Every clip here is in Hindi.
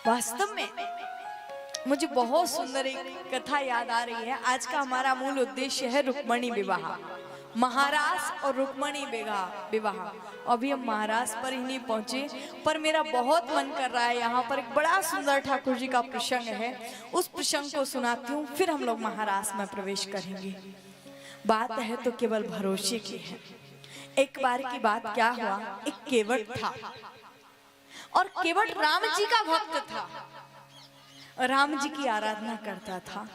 वास्तव में मुझे बहुत सुंदर एक कथा याद आ रही है। आज का हमारा मूल उद्देश्य है रुक्मणी विवाह, महारास और रुक्मणी विवाह। अभी हम महारास पर ही नहीं पहुंचे, पर मेरा बहुत मन कर रहा है। यहाँ पर एक बड़ा सुंदर ठाकुर जी का प्रसंग है, उस प्रसंग को सुनाती हूँ, फिर हम लोग महारास में प्रवेश करेंगे। बात है तो केवल भरोसे की है। एक बार की बात क्या हुआ, एक केवट था और केवट राम जी का भक्त था, राम जी की आराधना करता था।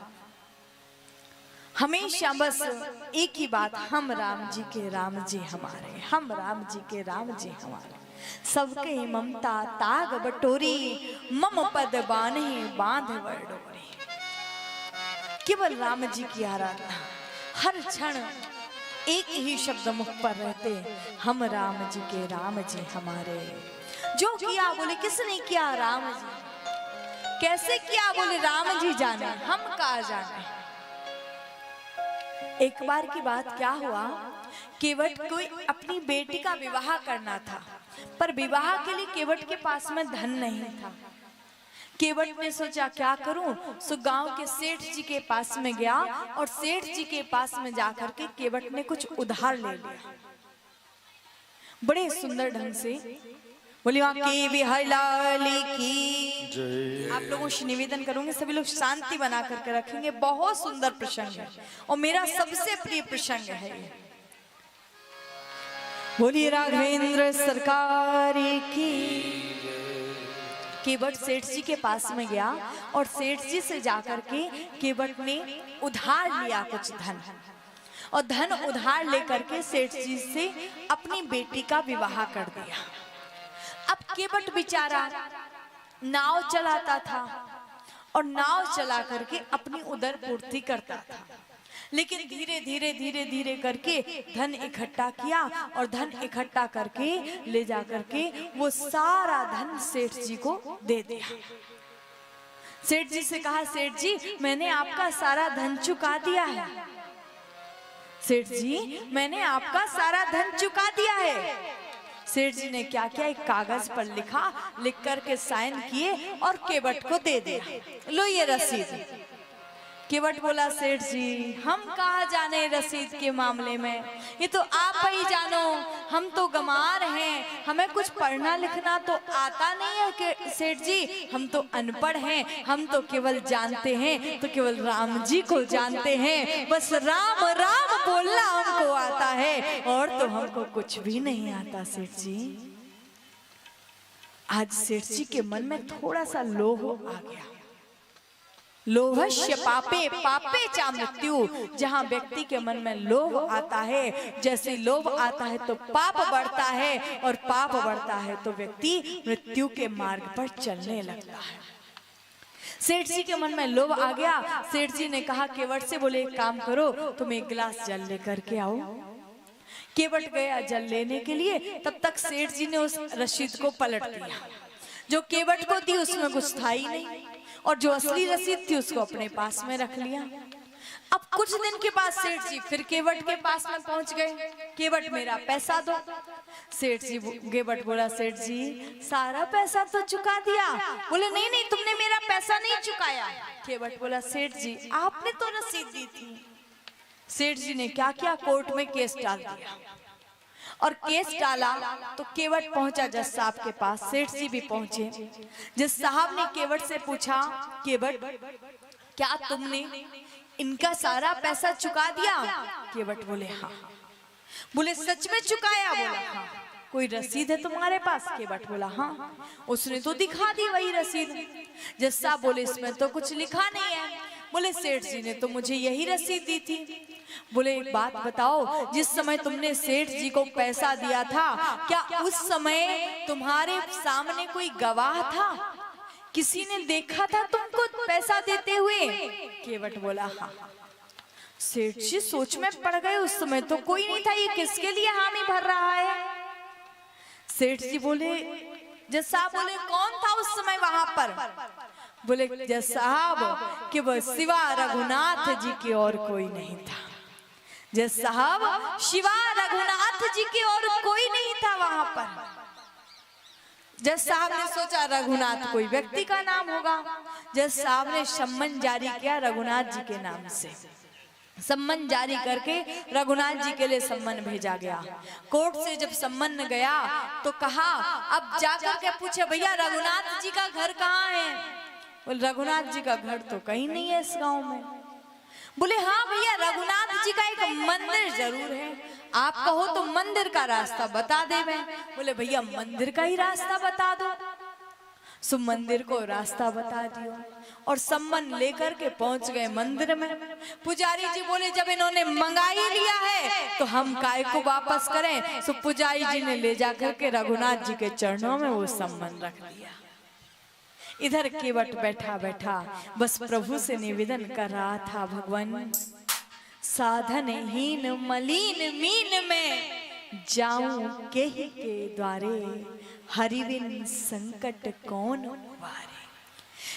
हमेशा बस एक ही बात, हम राम जी के राम जी हमारे, हम राम जी के राम जी हमारे, सबके ममता ताग बटोरी, मम पद बान्हे बांध डोरी। केवल राम जी की आराधना, हर क्षण एक ही शब्द मुख पर रहते, हम राम जी के राम जी हमारे। जो किया बोले किसने किया, राम जी। कैसे किया बोले राम जी जाने, हम कहाँ जाने। एक बार की बात क्या हुआ, केवट को अपनी बेटी का विवाह करना था, पर विवाह के लिए केवट के पास में धन नहीं था। केवट ने सोचा क्या करूं, सो गांव के सेठ जी के पास में गया और सेठ जी के पास में जाकर के केवट ने कुछ उधार ले लिया। बड़े सुंदर ढंग से बोली वहां की बिहारी की। आप लोगों से निवेदन करूंगे सभी लोग शांति बना करके रखेंगे। बहुत सुंदर प्रसंग है और मेरा सबसे प्रिय प्रसंग है ये। बोलिए राघवेंद्र सरकार की। केवट सेठ जी के पास में गया और सेठ जी से जाकर के केवट ने उधार लिया कुछ धन, और धन उधार लेकर के सेठ जी से अपनी बेटी का विवाह कर दिया। अब केवट बेचारा नाव चलाता था और नाव चला करके अपनी उदर पूर्ति करता था, लेकिन धीरे धीरे धीरे धीरे करके धन इकट्ठा किया और धन इकट्ठा करके ले जा करके वो सारा धन सेठ जी को दे दिया। सेठ जी से कहा, सेठ जी मैंने आपका सारा धन चुका दिया है। सेठ जी मैंने आपका सारा धन चुका दिया है। सेठ जी ने क्या किया, एक कागज पर लिखा, लिख करके साइन किए और केवट को दे दिया। लो ये रसीद। केवट बोला, सेठ जी हम कहाँ जाने रसीद के मामले में, ये तो आप ही जानो, हम तो गंवार हैं, हमें कुछ पढ़ना लिखना तो आता नहीं है कि सेठ जी, हम तो अनपढ़ हैं, हम तो केवल जानते हैं तो केवल राम जी को जानते हैं, बस राम राम बोलना हमको आता है और तो हमको कुछ भी नहीं आता सेठ जी। आज सेठ जी के मन में थोड़ा सा लोभ आ गया। लोभस्य पापे पापे चा मृत्यु। जहां व्यक्ति के मन में लोभ आता है, जैसे लोभ आता है तो पाप बढ़ता है और पाप बढ़ता है तो व्यक्ति मृत्यु के मार्ग पर चलने लगता है। सेठ जी के मन में लोभ आ गया। सेठ जी ने कहा केवट से, बोले एक काम करो, तुम एक गिलास जल लेकर के आओ। केवट गया जल लेने के लिए, तब तक सेठ जी ने उस रसीद को पलट दिया। जो केवट को दी उसमें कुछ था ही नहीं, और जो असली रसीद थी उसको अपने पास में रख लिया। अब कुछ दिन के बाद सेठ जी फिर केवट के पास में पहुंच गए, केवट मेरा पैसा दो। सेठ जी, केवट बोला, सेठ जी सारा पैसा तो चुका दिया। बोले नहीं नहीं, तुमने मेरा पैसा नहीं चुकाया। केवट बोला, सेठ जी आपने तो रसीद दी थी। सेठ जी ने क्या किया, कोर्ट में केस डाल दिया, और केस डाला तो केवट पहुंचा जज साहब के पास। सेठ जी भी पहुंचे। जज साहब ने केवट से पूछा, केवट क्या तुमने इनका सारा पैसा चुका दिया? केवट बोले हाँ। बोले सच में चुकाया? बोला हाँ। कोई रसीद है तुम्हारे पास? केवट बोला हाँ। उसने तो दिखा दी वही रसीद। जज साहब बोले इसमें तो कुछ लिखा नहीं है। बोले सेठ जी ने तो मुझे यही रसीद दी थी। बोले एक बात बताओ, जिस समय तुमने सेठ जी को पैसा दिया था, क्या उस समय तुम्हारे सामने कोई गवाह था? किसी ने देखा था तुमको पैसा देते हुए? केवट बोला हाँ। सेठ जी सोच में पड़ गए, उस समय तो कोई नहीं था, ये किसके लिए हामी भर रहा है? सेठ जी बोले, जज साहब बोले कौन था उस समय वहां पर? बोले जज साहब कि वह सिवा रघुनाथ जी की और कोई नहीं था। जज साहब शिवा रघुनाथ जी की और कोई नहीं था वहां पर। जज साहब ने सोचा रघुनाथ कोई व्यक्ति का नाम होगा। जज साहब ने सम्मन जारी किया रघुनाथ जी के नाम से। सम्मन जारी करके रघुनाथ जी के लिए सम्मन भेजा गया। कोर्ट से जब सम्मन गया तो कहा, अब जाकर के पूछे भैया रघुनाथ जी का घर कहाँ है? बोले रघुनाथ जी का घर तो कहीं नहीं है इस गांव में। बोले हाँ भैया रघुनाथ जी का एक मंदिर जरूर है, आप कहो तो मंदिर का रास्ता बता दे मैं। बोले भैया मंदिर का ही रास्ता बता दो। सो मंदिर को रास्ता बता दियो और सम्मन लेकर के पहुंच गए मंदिर में। पुजारी जी बोले जब इन्होंने मंगा ही लिया है तो हम काय को वापस करें। सो पुजारी जी ने ले जाकर के रघुनाथ जी के चरणों में वो सम्मन रख दिया। इधर केवट बैठा बैठा बस प्रभु से निवेदन कर रहा था, भगवान साधन हीन मलिन मीन में जाऊं के द्वारे, हरिविन संकट कौन उबारे।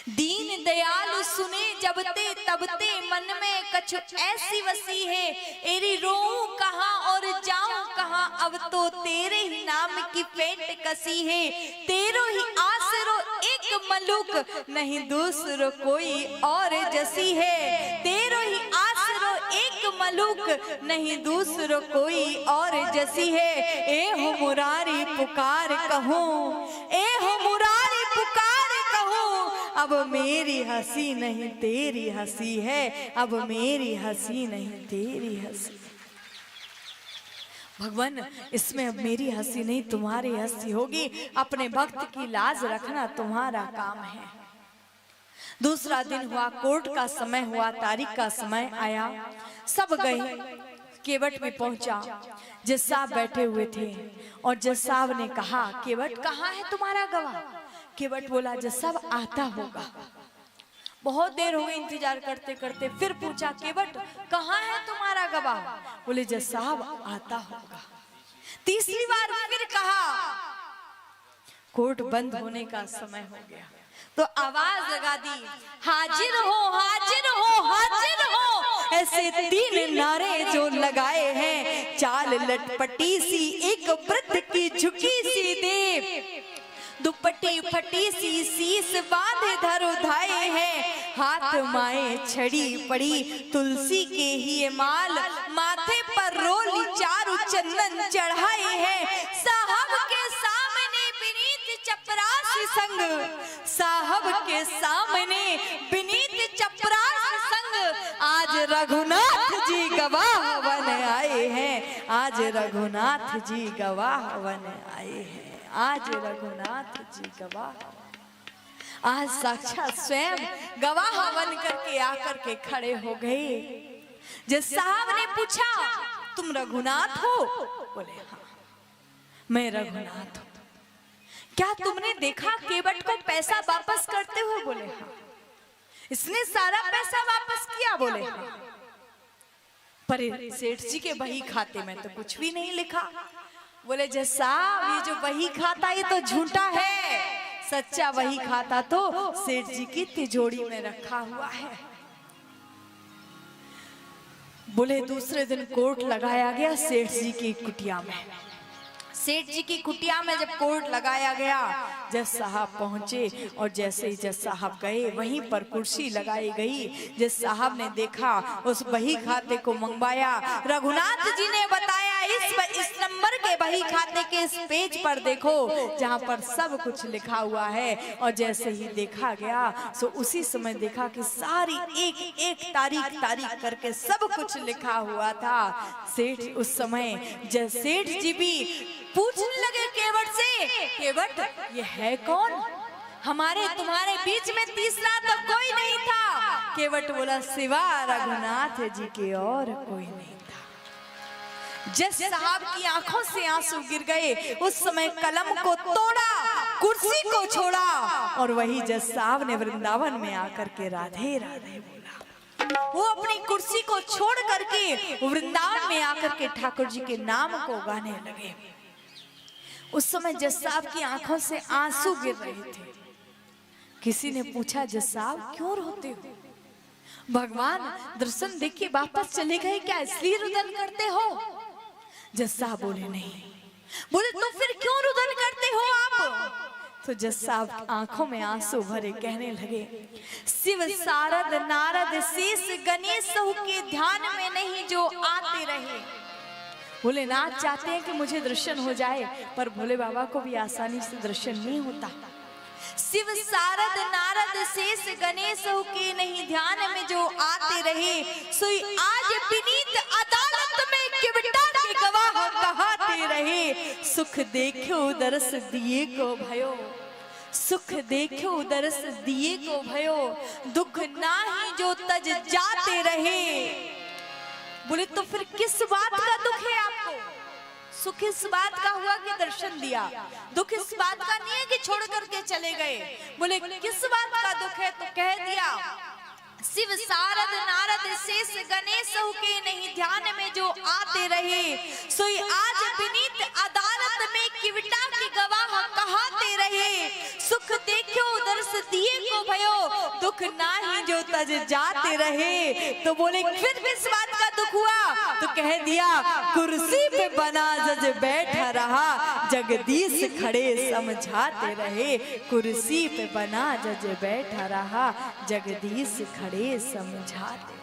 दीन दयालु सुने जबते तबते मन में कछु ऐसी वसी है, एरी रोऊं कहाँ और जाऊं कहाँ, अब तो तेरे ही नाम की पेट कसी है। तेरो ही आसरो एक मलुक नहीं दूसरो कोई और जसी है। तेरो ही आसरो एक मलुक नहीं दूसरो कोई और जसी है। ए हो मुरारी पुकार कहूँ, ए हो मुरारी पुकार कहूँ, अब मेरी हंसी नहीं तेरी हंसी है, अब मेरी हंसी नहीं तेरी हंसी। भगवान इसमें अब मेरी हंसी नहीं तुम्हारी हंसी होगी। अपने भक्त की लाज रखना तुम्हारा काम है। दूसरा दिन हुआ, कोर्ट का समय हुआ, तारीख का समय आया, सब गए। केवट में पहुंचा, जज साहब बैठे हुए थे और जज साहब ने कहा केवट कहाँ है तुम्हारा गवाह? केवट बोला जज साहब आता होगा। बहुत देर हो गई इंतजार करते करते, फिर पूछा केवट कहाँ है तुम्हारा गवाह? बोले जज साहब आता होगा। तीसरी बार फिर कहा, कोर्ट बंद होने का समय हो गया तो आवाज लगा दी, हाजिर हो हाजिर हो हाजिर हो। ऐसे तीन नारे जो लगाए हैं, चाल लटपटी सी एक वृद्ध की झुकी सी देव, दुपट्टी फटी सी शीस बांधे धर उधाए हैं, हाथ माए छड़ी पड़ी तुलसी के ही माल, माथे पर रोली चारू चंदन चढ़ाए हैं। साहब के सामने विनीत चपरासी संग, साहब के सामने विनीत चपरासी संग, आज रघुनाथ जी गवाह बन आए हैं, आज रघुनाथ जी गवाह बन आए हैं, आज रघुनाथ जी गवाह। आज साक्षात स्वयं गवाह बन करके आकर के खड़े हो गए। जज साहब ने पूछा तुम रघुनाथ हो? बोले हाँ मैं रघुनाथ हूँ। क्या तुमने देखा केवट को पैसा वापस करते हुए? बोले हाँ। इसने सारा पैसा वापस किया? बोले हाँ। पर सेठ जी के बही खाते में तो कुछ भी नहीं लिखा। बोले जज साहब ये जो बही खाता ये तो झूठा है, सच्चा वही खाता तो सेठ जी की तिजोरी में रखा हुआ है। बोले दूसरे दिन कोर्ट लगाया गया सेठ जी की कुटिया में। सेठ जी की कुटिया में जब कोर्ट लगाया गया, जज साहब पहुंचे और जैसे ही जज साहब गए वहीं पर कुर्सी लगाई गई। जज साहब ने देखा, उस बही खाते को मंगवाया। रघुनाथ जी ने बताया इस नंबर के बही खाते के इस पेज पर देखो जहां पर सब कुछ लिखा हुआ है। और जैसे ही देखा गया सो उसी समय देखा कि सारी एक एक तारीख करके सब कुछ लिखा हुआ था। सेठ उस समय जज सेठ जी भी पूछने लगे केवट से, केवट ये है कौन? हमारे तुम्हारे बीच में तीसरा तो कोई नहीं था। केवट बोला सिवा रघुनाथ जी के और कोई नहीं था। जज साहब की आंखों से आंसू गिर गए। उस समय कलम को तोड़ा, कुर्सी को छोड़ा और वही जज साहब ने वृंदावन में आकर के राधे राधे बोला। वो अपनी कुर्सी को छोड़ करके वृंदावन में आकर के ठाकुर जी के नाम को गाने लगे। उस समय जज साहब की आंखों से आंसू गिर रहे थे। किसी ने पूछा जज साहब क्यों रोते हो? भगवान दर्शन देख के वापस चले गए क्या, इसलिए रुदन करते हो? जज साहब बोले नहीं। बोले तो फिर क्यों रुदन करते हो आप? तो जज साहब आंखों में आंसू भरे कहने लगे, शिव शारद नारद शेष गणेश के ध्यान में नहीं जो आते रहे। भोलेनाथ चाहते हैं कि मुझे दर्शन हो जाए, पर भोले बाबा को भी आसानी से दर्शन नहीं होता। शिव शारद नारद शेष गणेश के नहीं ध्यान में जो आते रहे, सोई आज विनीत अदालत में किवटा के गवाह कहाते रहे। सुख देखो दरस दिए को भयो, सुख देखो दरस दिए को भयो, दुख नाही जो तज जाते रहे। बोले तो फिर किस बात का दुख है आपको? सुख इस बात का हुआ कि दर्शन दिया, दुख इस बात का नहीं है कि छोड़ करके चले गए। बोले किस बात का दुख है? तो कह दिया, शिव शारद नारद शेष गणेश के नहीं ध्यान में जो आते रहे, सोई आज विनीत अदालत में किवटा के गवाह कहाते रहे। सुख देखो दर्श दिए को भयो, दुख नाही जो तज जाते रहे। तो बोले फिर किस बात का दुख हुआ? तो कह दिया, कुर्सी पे बना जज बैठा रहा, जगदीश खड़े समझाते रहे। कुर्सी पे बना जज बैठा रहा, जगदीश खड़े समझाते।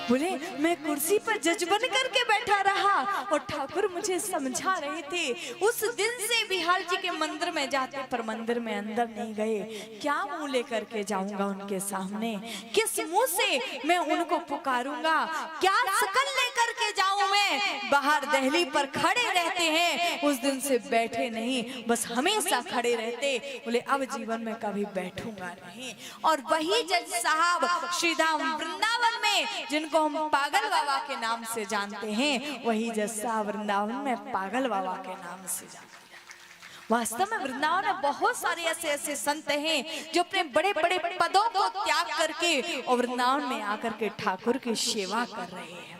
बोले मैं कुर्सी पर जज बन करके बैठा रहा और ठाकुर मुझे समझा रहे थे। उस दिन से बिहार जी के मंदिर में जाते, पर मंदिर में अंदर नहीं गए। क्या मुंह लेकर के जाऊंगा उनके सामने? किस मुंह से मैं उनको पुकारूंगा? क्या शकल लेकर के जाऊं मैं? बाहर दहली पर खड़े रहते हैं, उस दिन से बैठे नहीं, बस हमेशा खड़े रहते। बोले अब जीवन में कभी बैठूंगा नहीं। और वही जज साहब श्रीधाम वृंदावन में, जिनको हम पागल बाबा के नाम से जानते हैं, वही जज साहब वृंदावन में पागल बाबा के नाम से जानते हैं। वास्तव में वृंदावन में बहुत सारे ऐसे ऐसे संत हैं जो अपने बड़े बड़े पदों को त्याग करके और वृंदावन में आकर के ठाकुर की सेवा कर रहे हैं।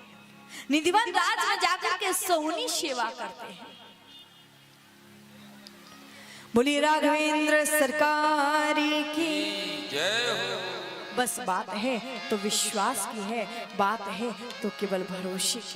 निधिवन राज में जाकर के सोहनी सेवा करते हैं। बोली राघवेंद्र सरकार की जय हो। बस बात है तो विश्वास की है, बात है तो केवल भरोसे की।